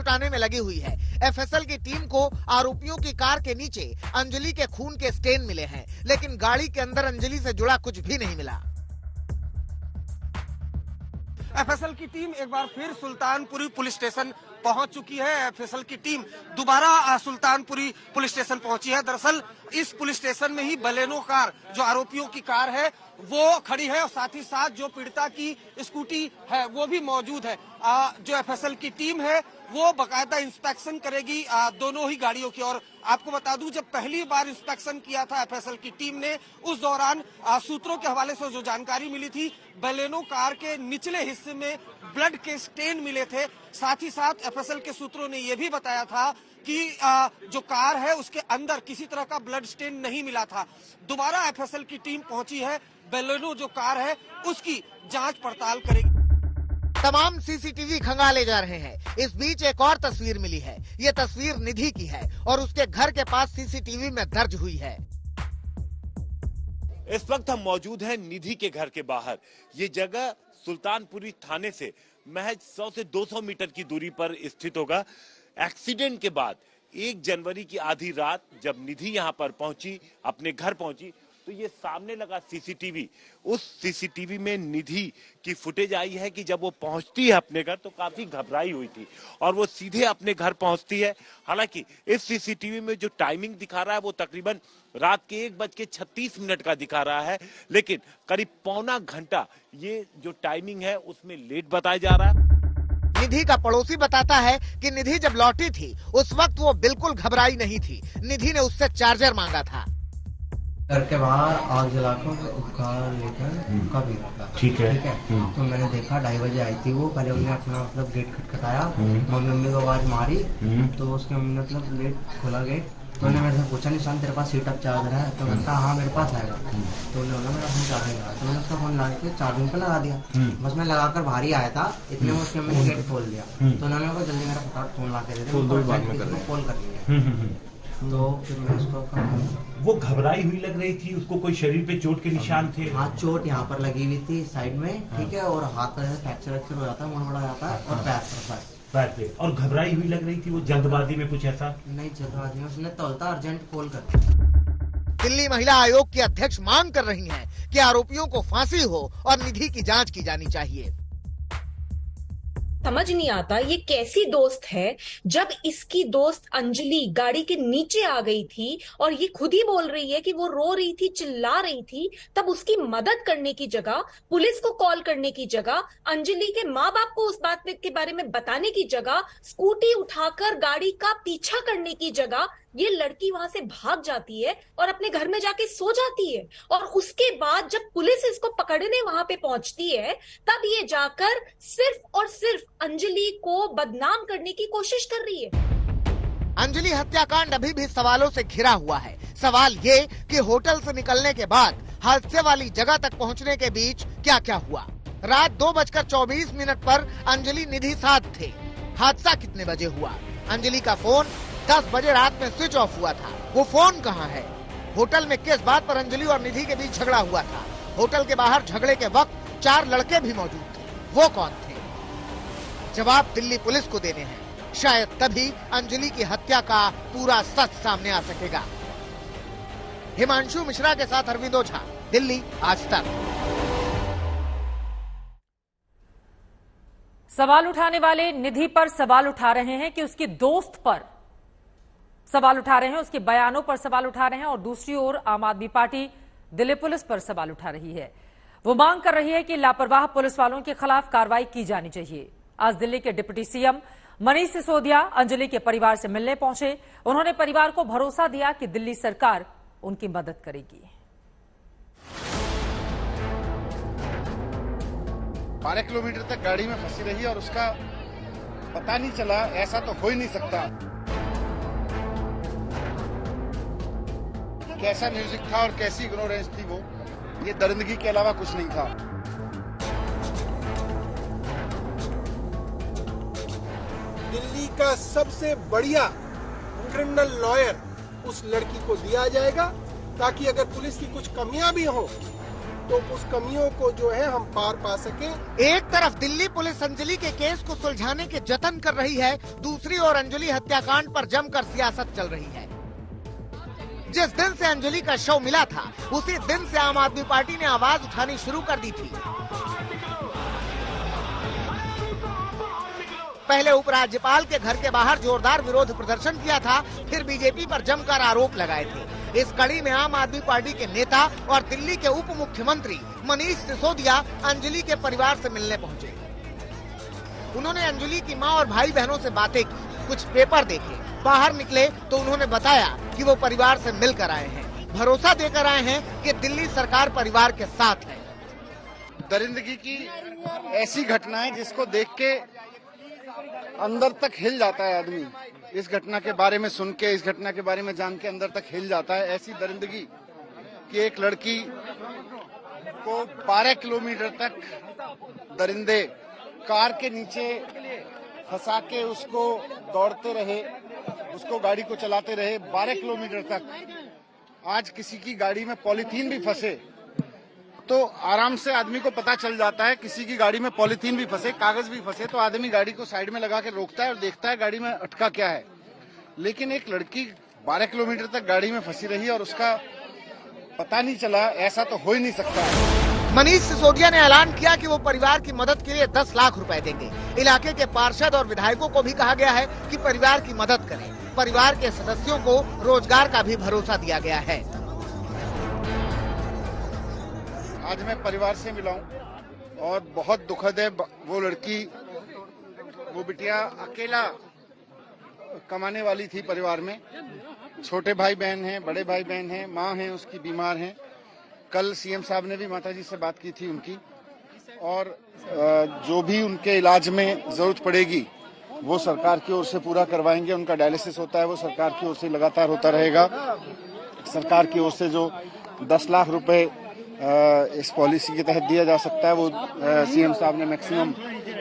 जुटाने में लगी हुई है। एफएसएल की टीम को आरोपियों की कार के नीचे अंजलि के खून के स्टेन मिले हैं, लेकिन गाड़ी के अंदर अंजलि से जुड़ा कुछ भी नहीं मिला। एफएसएल की टीम एक बार फिर सुल्तानपुरी पुलिस स्टेशन पहुंच चुकी है। एफएसएल की टीम दोबारा सुल्तानपुरी पुलिस स्टेशन पहुंची है। दरअसल इस पुलिस स्टेशन में ही बलेनो कार, जो आरोपियों की कार है, वो खड़ी है और साथ ही साथ जो पीड़िता की स्कूटी है वो भी मौजूद है। जो एफएसएल की टीम है वो बकायदा इंस्पेक्शन करेगी दोनों ही गाड़ियों की। और आपको बता दूं, जब पहली बार इंस्पेक्शन किया था एफएसएल की टीम ने, उस दौरान सूत्रों के हवाले से जो जानकारी मिली थी, बलेनो कार के निचले हिस्से में ब्लड के स्टेन मिले थे। साथ ही साथ एफएसएल के सूत्रों ने यह भी बताया था कि जो कार है उसके अंदर किसी तरह का ब्लड स्टेन नहीं मिला था। दोबारा एफएसएल की टीम पहुंची है, बलेनो जो कार है उसकी जांच पड़ताल करेगी। तमाम सीसीटीवी खंगाले जा रहे हैं। इस बीच एक और तस्वीर मिली है। ये तस्वीर निधि की है और उसके घर के पास सीसीटीवी में दर्ज हुई है। इस वक्त हम मौजूद हैं निधि के घर के बाहर। ये जगह सुल्तानपुरी थाने से महज 100 से 200 मीटर की दूरी पर स्थित होगा। एक्सीडेंट के बाद 1 जनवरी की आधी रात जब निधि यहाँ पर पहुंची, अपने घर पहुंची, तो ये सामने लगा सीसीटीवी, उस सीसीटीवी में निधि की फुटेज आई है कि जब वो पहुंचती है अपने घर तो काफी घबराई हुई थी और वो सीधे अपने घर पहुंचती है। हालांकि इस सीसीटीवी में जो टाइमिंग दिखा रहा है वो तकरीबन रात के 1:36 का दिखा रहा है, लेकिन करीब पौना घंटा ये जो टाइमिंग है उसमें लेट बताया जा रहा है। निधि का पड़ोसी बताता है कि निधि जब लौटी थी उस वक्त वो बिल्कुल घबराई नहीं थी। निधि ने उससे चार्जर मांगा था। घर के बाहर आग जलाकर उपकार लेकर हुक्का भी रखा। ठीक है। तो मैंने देखा 2:30 बजे आई थी वो। पहले उन्होंने अपना मतलब गेट खटखटाया, मम्मी को आवाज मारी, तो उसके मम्मी ने मतलब गेट खोला गेट। तो उन्होंने मेरे से पूछा, निशान तेरे पास सीट अप चार्जर है? तो मैंने कहा हाँ मेरे पास आएगा। तो उन्होंने मेरा फोन चार्जिंग लगा, तो मैंने उसका फोन लगा के चार्जिंग पे लगा दिया। बस मैं लगाकर बाहर ही आया था, इतने में उसके मम्मी ने गेट खोल दिया। तो उन्होंने मेरे को जल्दी मेरा फटाफट फोन ला के दे दिया, कॉल कर लिया। तो फिर मैं उसको, वो घबराई हुई लग रही थी, उसको कोई शरीर पे चोट के निशान थे? हाँ, चोट यहाँ पर लगी हुई थी साइड में, ठीक है, और हाथ का फ्रैक्चर हो जाता है, मोड़ बड़ा जाता है, और पैर पे। और घबराई हुई लग रही थी वो, जल्दबाजी में कुछ ऐसा? नहीं, जल्दबाजी में उसने तौलता अर्जेंट कॉल कर दिया। दिल्ली महिला आयोग की अध्यक्ष मांग कर रही हैं कि आरोपियों को फांसी हो और निधि की जांच की जानी चाहिए। समझ नहीं आता ये कैसी दोस्त है, जब इसकी दोस्त अंजलि गाड़ी के नीचे आ गई थी और ये खुद ही बोल रही है कि वो रो रही थी, चिल्ला रही थी, तब उसकी मदद करने की जगह, पुलिस को कॉल करने की जगह, अंजलि के माँ बाप को उस बात के बारे में बताने की जगह, स्कूटी उठाकर गाड़ी का पीछा करने की जगह, ये लड़की वहां से भाग जाती है और अपने घर में जाके सो जाती है। और उसके बाद जब पुलिस इसको पकड़ने वहां पे पहुंचती है, तब ये जाकर सिर्फ और सिर्फ अंजलि को बदनाम करने की कोशिश कर रही है। अंजलि हत्याकांड अभी भी सवालों से घिरा हुआ है। सवाल ये कि होटल से निकलने के बाद हादसे वाली जगह तक पहुंचने के बीच क्या क्या हुआ। रात 2:24 पर अंजलि निधि साथ थे। हादसा कितने बजे हुआ? अंजलि का फोन 10 बजे रात में स्विच ऑफ हुआ था। वो फोन कहाँ है? होटल में किस बात पर अंजलि और निधि के बीच झगड़ा हुआ था? होटल के बाहर झगड़े के वक्त 4 लड़के भी मौजूद थे, वो कौन थे? जवाब दिल्ली पुलिस को देने हैं। शायद तभी अंजलि की हत्या का पूरा सच सामने आ सकेगा। हिमांशु मिश्रा के साथ अरविंद ओझा, दिल्ली आज तक। सवाल उठाने वाले निधि पर सवाल उठा रहे हैं कि उसकी दोस्त पर सवाल उठा रहे हैं, उसके बयानों पर सवाल उठा रहे हैं, और दूसरी ओर आम आदमी पार्टी दिल्ली पुलिस पर सवाल उठा रही है। वो मांग कर रही है कि लापरवाह पुलिस वालों के खिलाफ कार्रवाई की जानी चाहिए। आज दिल्ली के डिप्टी सीएम मनीष सिसोदिया अंजलि के परिवार से मिलने पहुंचे। उन्होंने परिवार को भरोसा दिया कि दिल्ली सरकार उनकी मदद करेगी। 12 किलोमीटर तक गाड़ी में फंसी रही और उसका पता नहीं चला। ऐसा तो हो ही नहीं सकता। कैसा म्यूजिक था और कैसी इग्नोरेंस थी वो, ये दरिंदगी के अलावा कुछ नहीं था। दिल्ली का सबसे बढ़िया क्रिमिनल लॉयर उस लड़की को दिया जाएगा, ताकि अगर पुलिस की कुछ कमियां भी हो तो उस कमियों को जो है हम पार पा सकें। एक तरफ दिल्ली पुलिस अंजलि के केस को सुलझाने के जतन कर रही है, दूसरी ओर अंजलि हत्याकांड पर जमकर सियासत चल रही है। जिस दिन से अंजलि का शव मिला था, उसी दिन से आम आदमी पार्टी ने आवाज उठानी शुरू कर दी थी। पहले उपराज्यपाल के घर के बाहर जोरदार विरोध प्रदर्शन किया था, फिर बीजेपी पर जमकर आरोप लगाए थे। इस कड़ी में आम आदमी पार्टी के नेता और दिल्ली के उप मुख्यमंत्री मनीष सिसोदिया अंजलि के परिवार से मिलने पहुंचे। उन्होंने अंजलि की मां और भाई बहनों से बातें की, कुछ पेपर देखे। बाहर निकले तो उन्होंने बताया कि वो परिवार से मिलकर आए हैं, भरोसा देकर आए हैं कि दिल्ली सरकार परिवार के साथ है। दरिंदगी की ऐसी घटनाएं जिसको देख के अंदर तक हिल जाता है आदमी। इस घटना के बारे में सुन के, इस घटना के बारे में जान के अंदर तक हिल जाता है। ऐसी दरिंदगी कि एक लड़की को 12 किलोमीटर तक दरिंदे कार के नीचे फंसा के उसको दौड़ते रहे, उसको गाड़ी को चलाते रहे 12 किलोमीटर तक। आज किसी की गाड़ी में पॉलीथीन भी फंसे तो आराम से आदमी को पता चल जाता है। किसी की गाड़ी में पॉलीथीन भी फंसे, कागज भी फंसे तो आदमी गाड़ी को साइड में लगा के रोकता है और देखता है गाड़ी में अटका क्या है। लेकिन एक लड़की 12 किलोमीटर तक गाड़ी में फंसी रही और उसका पता नहीं चला, ऐसा तो हो ही नहीं सकता है। मनीष सिसोदिया ने ऐलान किया कि वो परिवार की मदद के लिए 10 लाख रुपए देंगे। इलाके के पार्षद और विधायकों को भी कहा गया है कि परिवार की मदद करें। परिवार के सदस्यों को रोजगार का भी भरोसा दिया गया है। आज मैं परिवार से मिला हूं और बहुत दुखद है। वो लड़की, वो बिटिया अकेला कमाने वाली थी परिवार में। छोटे भाई बहन हैं, बड़े भाई बहन हैं, माँ हैं उसकी बीमार हैं। कल सीएम साहब ने भी माताजी से बात की थी उनकी, और जो भी उनके इलाज में जरूरत पड़ेगी वो सरकार की ओर से पूरा करवाएंगे। उनका डायलिसिस होता है वो सरकार की ओर से लगातार होता रहेगा। सरकार की ओर से जो 10 लाख रुपए इस पॉलिसी के तहत दिया जा सकता है वो सीएम साहब ने मैक्सिमम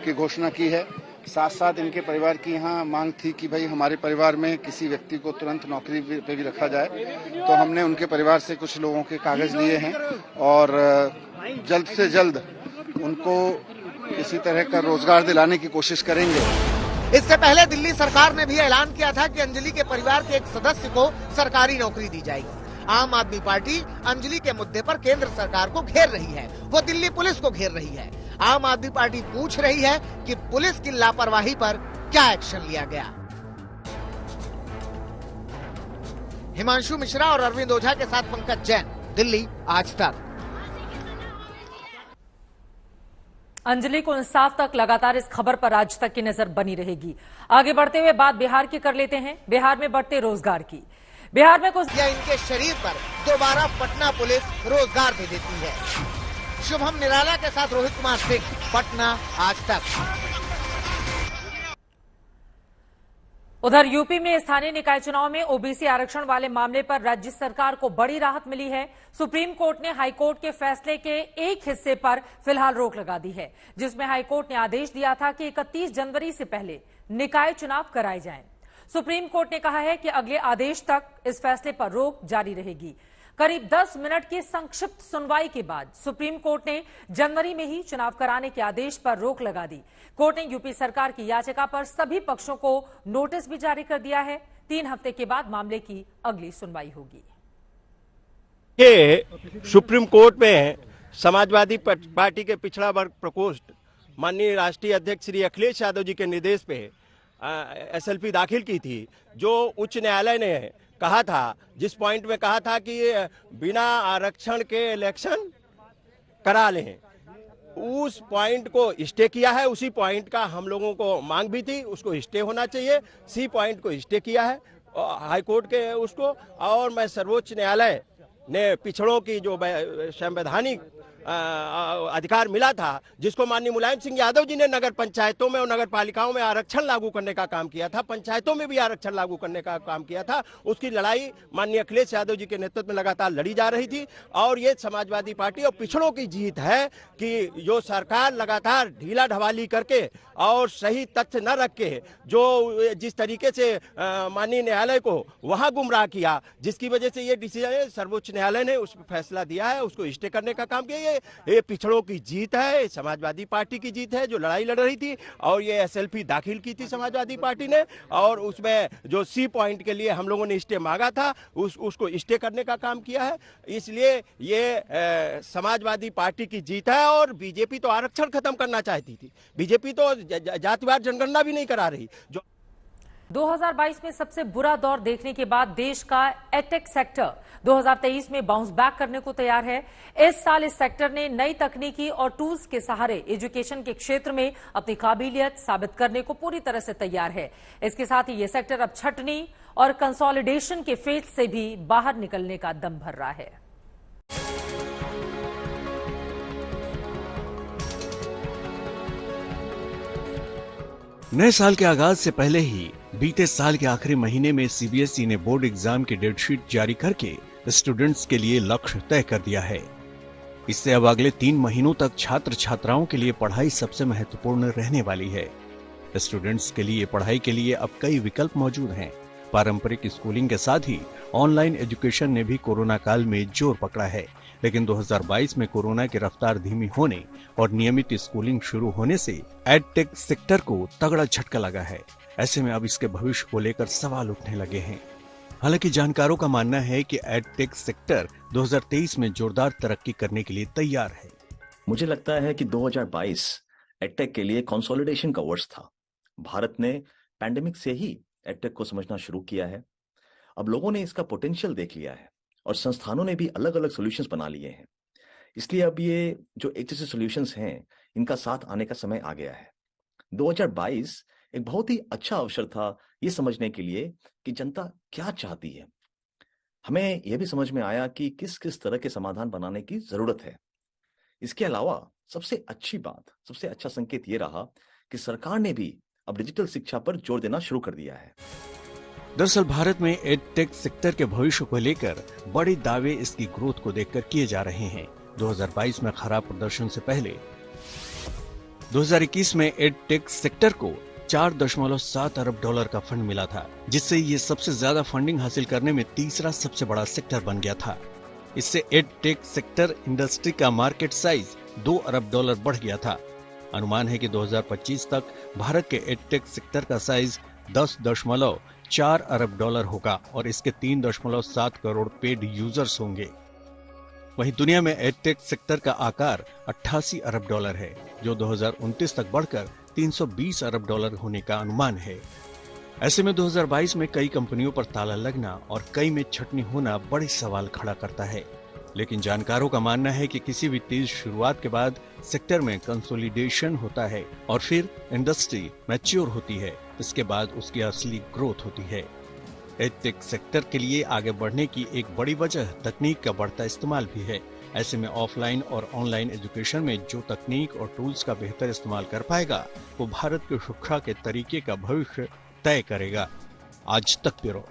की घोषणा की है। साथ साथ इनके परिवार की यहाँ मांग थी कि भाई हमारे परिवार में किसी व्यक्ति को तुरंत नौकरी पे भी रखा जाए, तो हमने उनके परिवार से कुछ लोगों के कागज लिए हैं और जल्द से जल्द उनको किसी तरह का रोजगार दिलाने की कोशिश करेंगे। इससे पहले दिल्ली सरकार ने भी ऐलान किया था कि अंजलि के परिवार के एक सदस्य को सरकारी नौकरी दी जाएगी। आम आदमी पार्टी अंजलि के मुद्दे पर केंद्र सरकार को घेर रही है, वो दिल्ली पुलिस को घेर रही है। आम आदमी पार्टी पूछ रही है कि पुलिस की लापरवाही पर क्या एक्शन लिया गया। हिमांशु मिश्रा और अरविंद ओझा के साथ पंकज जैन, दिल्ली आज तक। अंजलि को इंसाफ तक लगातार इस खबर पर आज तक की नजर बनी रहेगी। आगे बढ़ते हुए बात बिहार की कर लेते हैं। बिहार में बढ़ते रोजगार की। बिहार में कुछ या इनके शरीर पर दोबारा पटना पुलिस रोजगार दे देती है। शुभम निराला के साथ रोहित कुमार सिंह, पटना आज तक। उधर यूपी में स्थानीय निकाय चुनाव में ओबीसी आरक्षण वाले मामले पर राज्य सरकार को बड़ी राहत मिली है। सुप्रीम कोर्ट ने हाईकोर्ट के फैसले के एक हिस्से पर फिलहाल रोक लगा दी है, जिसमें हाईकोर्ट ने आदेश दिया था कि 31 जनवरी से पहले निकाय चुनाव कराए जाएं। सुप्रीम कोर्ट ने कहा है कि अगले आदेश तक इस फैसले पर रोक जारी रहेगी। करीब 10 मिनट की संक्षिप्त सुनवाई के बाद सुप्रीम कोर्ट ने जनवरी में ही चुनाव कराने के आदेश पर रोक लगा दी। कोर्ट ने यूपी सरकार की याचिका पर सभी पक्षों को नोटिस भी जारी कर दिया है। 3 हफ्ते के बाद मामले की अगली सुनवाई होगी। सुप्रीम कोर्ट में समाजवादी पार्टी के पिछड़ा वर्ग प्रकोष्ठ माननीय राष्ट्रीय अध्यक्ष श्री अखिलेश यादव जी के निर्देश पे एसएलपी दाखिल की थी, जो उच्च न्यायालय ने कहा था, जिस पॉइंट में कहा था कि बिना आरक्षण के इलेक्शन करा लें, उस पॉइंट को स्टे किया है। उसी पॉइंट का हम लोगों को मांग भी थी, उसको स्टे होना चाहिए। सी पॉइंट को स्टे किया है हाईकोर्ट के उसको, और मैं सर्वोच्च न्यायालय ने पिछड़ों की जो संवैधानिक अधिकार मिला था, जिसको माननीय मुलायम सिंह यादव जी ने नगर पंचायतों में और नगर पालिकाओं में आरक्षण लागू करने का काम किया था, पंचायतों में भी आरक्षण लागू करने का काम किया था, उसकी लड़ाई माननीय अखिलेश यादव जी के नेतृत्व में लगातार लड़ी जा रही थी। और ये समाजवादी पार्टी और पिछड़ों की जीत है कि जो सरकार लगातार ढीला ढवाली करके और सही तथ्य न रख के जो जिस तरीके से माननीय न्यायालय को वहां गुमराह किया, जिसकी वजह से ये डिसीजन सर्वोच्च न्यायालय ने उस पर फैसला दिया है, उसको स्टे करने का काम किया। ये पिछड़ों की जीत है, समाजवादी पार्टी की जीत है जो लड़ाई लड़ रही थी, और ये एसएलपी दाखिल की थी समाजवादी पार्टी ने, और उसमें जो सी पॉइंट के लिए हम लोगों ने स्टे मांगा था उसको स्टे करने का काम किया है। इसलिए ये समाजवादी पार्टी की जीत है। और बीजेपी तो आरक्षण खत्म करना चाहती थी, बीजेपी तो जातिवार जनगणना भी नहीं करा रही। 2022 में सबसे बुरा दौर देखने के बाद देश का एडटेक सेक्टर 2023 में बाउंस बैक करने को तैयार है। इस साल इस सेक्टर ने नई तकनीकी और टूल्स के सहारे एजुकेशन के क्षेत्र में अपनी काबिलियत साबित करने को पूरी तरह से तैयार है। इसके साथ ही यह सेक्टर अब छटनी और कंसोलिडेशन के फेज से भी बाहर निकलने का दम भर रहा है। नए साल के आगाज से पहले ही बीते साल के आखिरी महीने में सीबीएसई ने बोर्ड एग्जाम की डेटशीट जारी करके स्टूडेंट्स के लिए लक्ष्य तय कर दिया है। इससे अब अगले 3 महीनों तक छात्र छात्राओं के लिए पढ़ाई सबसे महत्वपूर्ण रहने वाली है। स्टूडेंट्स के लिए पढ़ाई के लिए अब कई विकल्प मौजूद हैं। पारंपरिक स्कूलिंग के साथ ही ऑनलाइन एजुकेशन ने भी कोरोना काल में जोर पकड़ा है, लेकिन 2022 में कोरोना की रफ्तार धीमी होने और नियमित स्कूलिंग शुरू होने से एडटेक सेक्टर को तगड़ा झटका लगा है। ऐसे में अब इसके भविष्य को लेकर सवाल उठने लगे हैं। हालांकि जानकारों का मानना है कि एडटेक सेक्टर 2023 में जोरदार तरक्की करने के लिए तैयार है। मुझे लगता है कि 2022 एडटेक के लिए कंसोलिडेशन का वर्ष था। भारत ने पैंडेमिक से ही एडटेक को समझना शुरू किया है। अब लोगों ने इसका पोटेंशियल देख लिया है और संस्थानों ने भी अलग अलग सॉल्यूशंस बना लिए हैं। इसलिए अब ये जो HSC सॉल्यूशंस हैं, इनका साथ आने का समय आ गया है। 2022 एक बहुत ही अच्छा अवसर था ये समझने के लिए कि जनता क्या चाहती है। हमें यह भी समझ में आया कि किस किस तरह के समाधान बनाने की जरूरत है। इसके अलावा सबसे अच्छी बात, सबसे अच्छा संकेत ये रहा कि सरकार ने भी अब डिजिटल शिक्षा पर जोर देना शुरू कर दिया है। दरअसल भारत में एडटेक सेक्टर के भविष्य को लेकर बड़े दावे इसकी ग्रोथ को देखकर किए जा रहे हैं। 2022 में खराब प्रदर्शन से पहले 2021 में एडटेक सेक्टर को $4.7 अरब का फंड मिला था, जिससे ये सबसे ज्यादा फंडिंग हासिल करने में तीसरा सबसे बड़ा सेक्टर बन गया था। इससे एडटेक सेक्टर इंडस्ट्री का मार्केट साइज $2 अरब बढ़ गया था। अनुमान है कि 2025 तक भारत के एडटेक सेक्टर का साइज $10.4 अरब होगा और इसके 3.7 करोड़ पेड यूजर्स होंगे। वहीं दुनिया में एडटेक सेक्टर का आकार $88 अरब है, जो 2029 तक बढ़कर $320 अरब होने का अनुमान है। ऐसे में 2022 में कई कंपनियों पर ताला लगना और कई में छटनी होना बड़े सवाल खड़ा करता है। लेकिन जानकारों का मानना है कि किसी भी तेज शुरुआत के बाद सेक्टर में कंसोलिडेशन होता है और फिर इंडस्ट्री मैच्योर होती है। इसके बाद उसकी असली ग्रोथ होती है। एडटेक सेक्टर के लिए आगे बढ़ने की एक बड़ी वजह तकनीक का बढ़ता इस्तेमाल भी है। ऐसे में ऑफलाइन और ऑनलाइन एजुकेशन में जो तकनीक और टूल्स का बेहतर इस्तेमाल कर पाएगा, वो भारत की शिक्षा के तरीके का भविष्य तय करेगा। आज तक ब्यूरो।